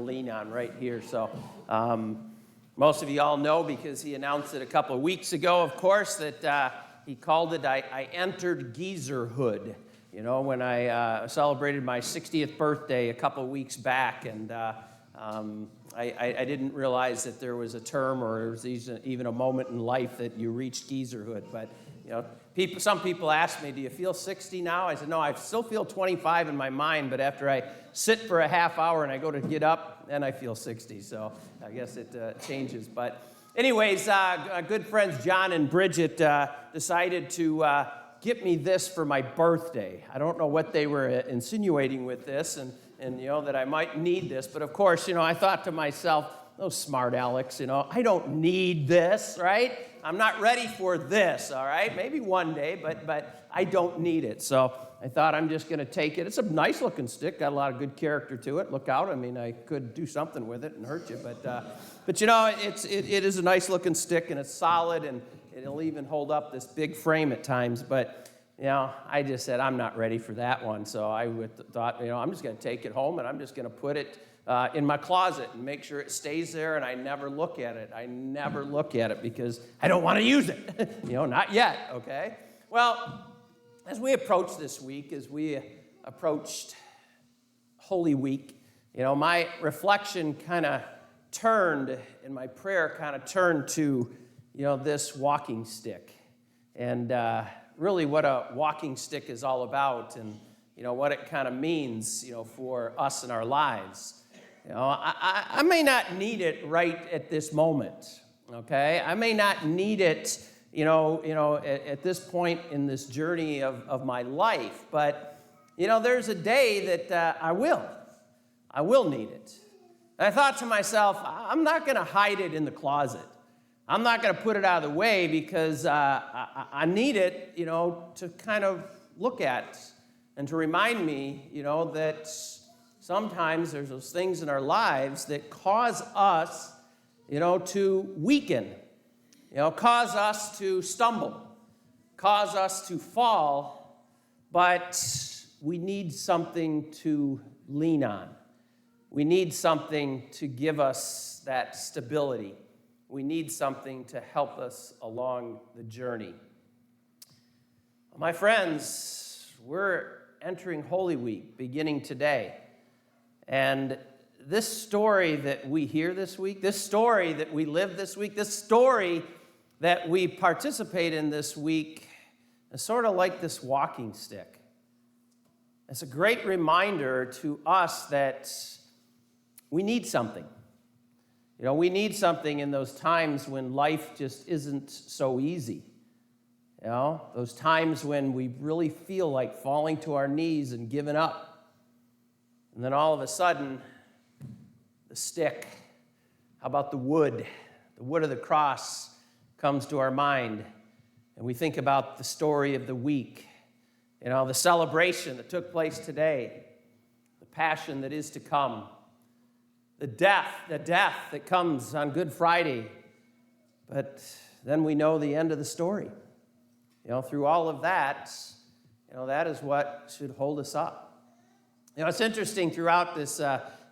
lean on right here. So most of you all know because he announced it a couple of weeks ago, of course, that he called it I entered geezerhood. You know, when I celebrated my 60th birthday a couple of weeks back, and I didn't realize that there was a term or there was even a moment in life that you reached geezerhood. But, you know, some people ask me, do you feel 60 now? I said, no, I still feel 25 in my mind, but after I sit for a half hour and I go to get up, then I feel 60. So I guess it changes. But anyways, good friends John and Bridget decided to get me this for my birthday. I don't know what they were insinuating with this, and you know, that I might need this. But of course, you know, I thought to myself, oh, smart Alex, you know, I don't need this, right? I'm not ready for this, all right? Maybe one day, but I don't need it. So I thought I'm just going to take it. It's a nice-looking stick, got a lot of good character to it. Look out, I mean, I could do something with it and hurt you, but you know, it is a nice-looking stick, and it's solid, and it'll even hold up this big frame at times. But you know, I just said I'm not ready for that one. So I thought, you know, I'm just going to take it home, and I'm just going to put it in my closet and make sure it stays there, and I never look at it. I never look at it because I don't want to use it. You know, not yet, okay? Well, as we approach this week, as we approached Holy Week, you know, my reflection kind of turned, and my prayer kind of turned to, you know, this walking stick. And really what a walking stick is all about, and, you know, what it kind of means, you know, for us in our lives. You know, I may not need it right at this moment, okay? I may not need it, you know, at this point in this journey of my life, but, you know, there's a day that I will need it. And I thought to myself, I'm not going to hide it in the closet. I'm not going to put it out of the way because I need it, you know, to kind of look at and to remind me, you know, that sometimes there's those things in our lives that cause us, you know, to weaken, you know, cause us to stumble, cause us to fall, but we need something to lean on. We need something to give us that stability. We need something to help us along the journey. My friends, we're entering Holy Week beginning today. And this story that we hear this week, this story that we live this week, this story that we participate in this week is sort of like this walking stick. It's a great reminder to us that we need something. You know, we need something in those times when life just isn't so easy. You know, those times when we really feel like falling to our knees and giving up. And then all of a sudden, the stick, how about the wood of the cross comes to our mind. And we think about the story of the week, you know, the celebration that took place today, the passion that is to come. The death that comes on Good Friday. But then we know the end of the story. You know, through all of that, you know, that is what should hold us up. You know, it's interesting throughout this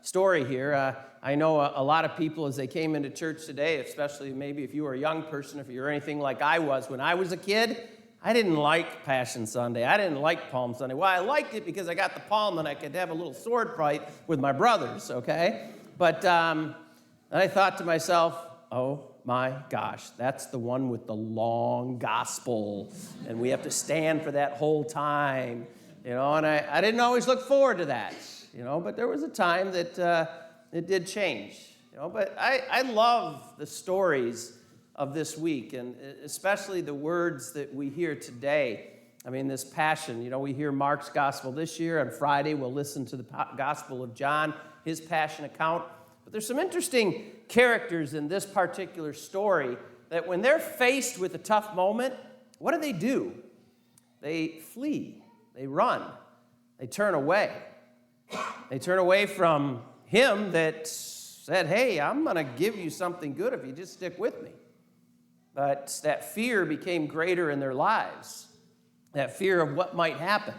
story here. I know a lot of people as they came into church today, especially maybe if you were a young person, if you were anything like I was when I was a kid, I didn't like Passion Sunday. I didn't like Palm Sunday. Well, I liked it because I got the palm and I could have a little sword fight with my brothers, okay? But I thought to myself, oh my gosh, that's the one with the long gospel, and we have to stand for that whole time, you know, and I didn't always look forward to that, you know, but there was a time that it did change, you know, but I love the stories of this week, and especially the words that we hear today. I mean, this passion, you know, we hear Mark's gospel this year. On Friday, we'll listen to the gospel of John, his passion account. But there's some interesting characters in this particular story that when they're faced with a tough moment, what do? They flee, they run, they turn away. They turn away from him that said, hey, I'm going to give you something good if you just stick with me. But that fear became greater in their lives. That fear of what might happen.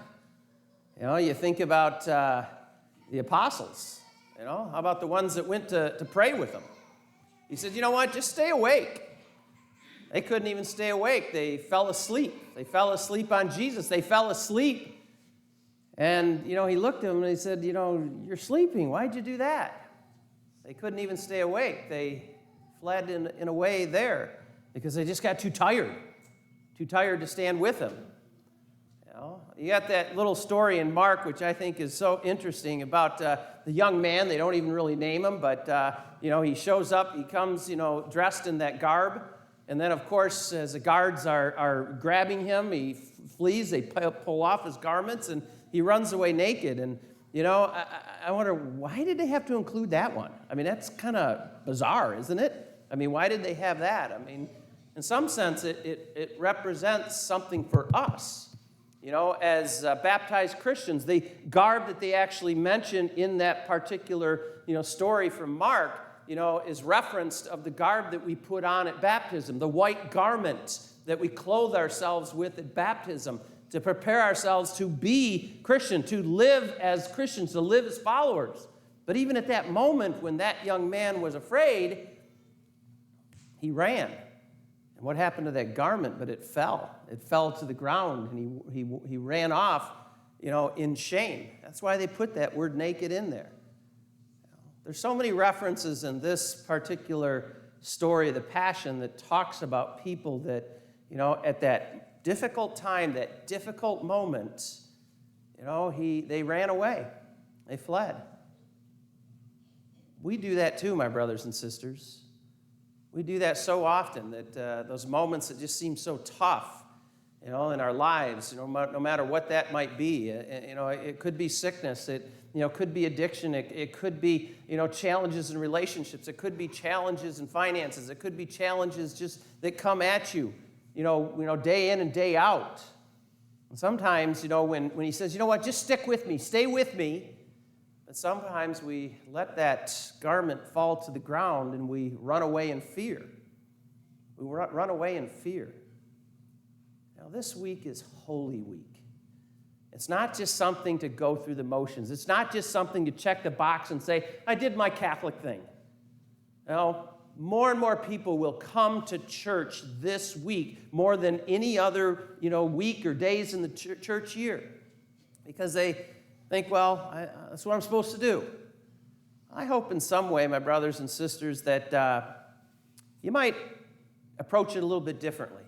You know, you think about the apostles. You know, how about the ones that went to pray with him? He said, you know what, just stay awake. They couldn't even stay awake. They fell asleep. They fell asleep on Jesus. They fell asleep. And, you know, he looked at them and he said, you know, you're sleeping. Why'd you do that? They couldn't even stay awake. They fled in a way there because they just got too tired to stand with him. You know, you got that little story in Mark, which I think is so interesting, about the young man. They don't even really name him, but, you know, he shows up. He comes, you know, dressed in that garb. And then, of course, as the guards are grabbing him, he flees. They pull off his garments, and he runs away naked. And, you know, I wonder, why did they have to include that one? I mean, that's kind of bizarre, isn't it? I mean, why did they have that? I mean, in some sense, it represents something for us. You know, as baptized Christians, the garb that they actually mention in that particular, you know, story from Mark, you know, is referenced of the garb that we put on at baptism, the white garment that we clothe ourselves with at baptism to prepare ourselves to be Christian, to live as Christians, to live as followers. But even at that moment when that young man was afraid, he ran. And what happened to that garment? But it fell. It fell to the ground, and he ran off, you know, in shame. That's why they put that word naked in there. There's so many references in this particular story of the Passion that talks about people that, you know, at that difficult time, that difficult moment, you know, they ran away. They fled. We do that too, my brothers and sisters. We do that so often, that those moments that just seem so tough, you know, in our lives, you know, no matter what that might be. You know, it could be sickness. It, you know, could be addiction. It could be, you know, challenges in relationships. It could be challenges in finances. It could be challenges just that come at you, you know, day in and day out. And sometimes, you know, when he says, you know what, just stick with me, stay with me. But sometimes we let that garment fall to the ground and we run away in fear. We run away in fear. Now, this week is Holy Week. It's not just something to go through the motions. It's not just something to check the box and say, I did my Catholic thing. You know, more and more people will come to church this week more than any other, you know, week or days in the church year, because they think, well, that's what I'm supposed to do. I hope in some way, my brothers and sisters, that you might approach it a little bit differently.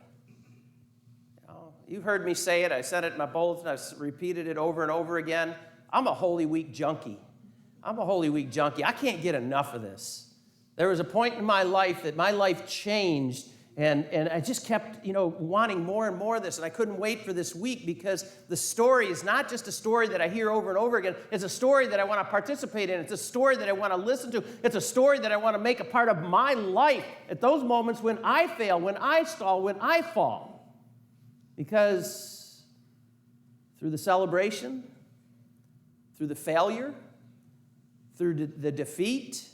You've heard me say it. I said it in my bulletin. I've repeated it over and over again. I'm a Holy Week junkie. I'm a Holy Week junkie. I can't get enough of this. There was a point in my life that my life changed, and I just kept, you know, wanting more and more of this, and I couldn't wait for this week, because the story is not just a story that I hear over and over again. It's a story that I want to participate in. It's a story that I want to listen to. It's a story that I want to make a part of my life at those moments when I fail, when I stall, when I fall. Because through the celebration, through the failure, through the defeat,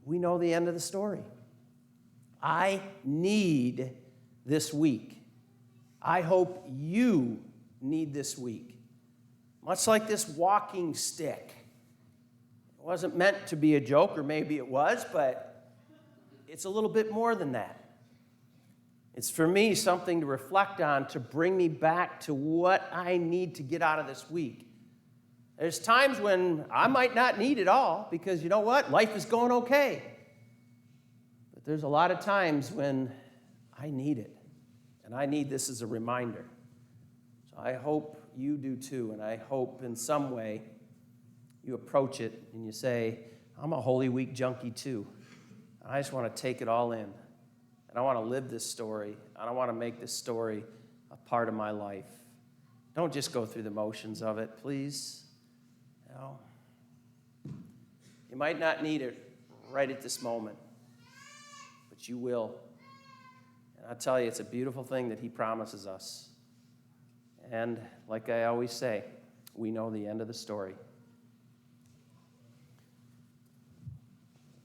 we know the end of the story. I need this week. I hope you need this week. Much like this walking stick. It wasn't meant to be a joke, or maybe it was, but it's a little bit more than that. It's, for me, something to reflect on, to bring me back to what I need to get out of this week. There's times when I might not need it all, because you know what? Life is going okay. But there's a lot of times when I need it, and I need this as a reminder. So I hope you do too, and I hope in some way you approach it and you say, I'm a Holy Week junkie too. I just want to take it all in. And I want to live this story. I don't want to make this story a part of my life. Don't just go through the motions of it, please. You know, you might not need it right at this moment, but you will. And I tell you, it's a beautiful thing that he promises us. And like I always say, we know the end of the story.